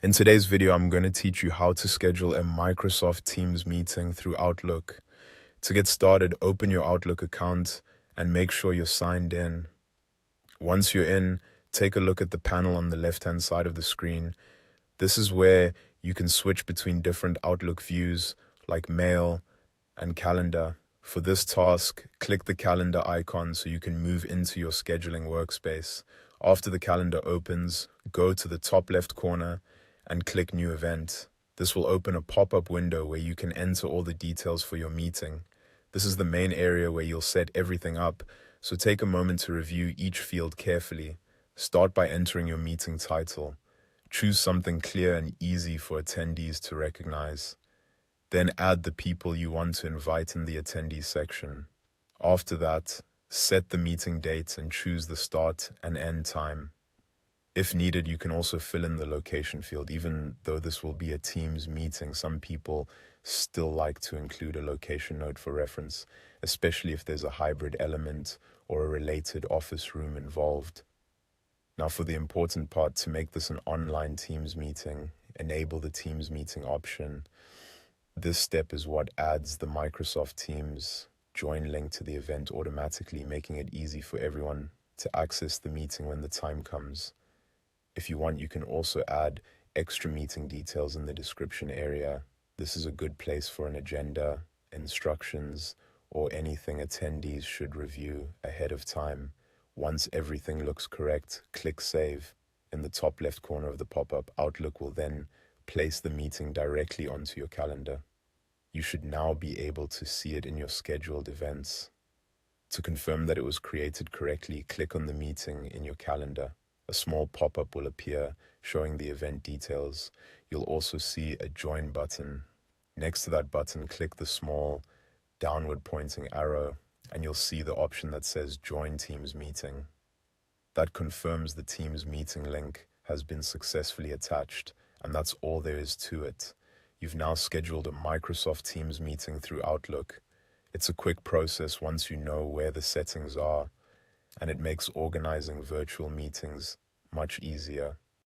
In today's video, I'm going to teach you how to schedule a Microsoft Teams meeting through Outlook. To get started, open your Outlook account and make sure you're signed in. Once you're in, take a look at the panel on the left-hand side of the screen. This is where you can switch between different Outlook views like Mail and Calendar. For this task, click the calendar icon so you can move into your scheduling workspace. After the calendar opens, go to the top left corner and click New Event. This will open a pop-up window where you can enter all the details for your meeting. This is the main area where you'll set everything up, so take a moment to review each field carefully. Start by entering your meeting title. Choose something clear and easy for attendees to recognize. Then add the people you want to invite in the attendees section. After that, set the meeting date and choose the start and end time. If needed, you can also fill in the location field. Even though this will be a Teams meeting, some people still like to include a location note for reference, especially if there's a hybrid element or a related office room involved. Now, for the important part, to make this an online Teams meeting, enable the Teams meeting option. This step is what adds the Microsoft Teams join link to the event automatically, making it easy for everyone to access the meeting when the time comes. If you want, you can also add extra meeting details in the description area. This is a good place for an agenda, instructions, or anything attendees should review ahead of time. Once everything looks correct, click Save. In the top left corner of the pop-up, Outlook will then place the meeting directly onto your calendar. You should now be able to see it in your scheduled events. To confirm that it was created correctly, click on the meeting in your calendar. A small pop-up will appear showing the event details. You'll also see a Join button. Next to that button, click the small downward pointing arrow and you'll see the option that says Join Teams Meeting. That confirms the Teams meeting link has been successfully attached, and that's all there is to it. You've now scheduled a Microsoft Teams meeting through Outlook. It's a quick process once you know where the settings are, and it makes organizing virtual meetings much easier.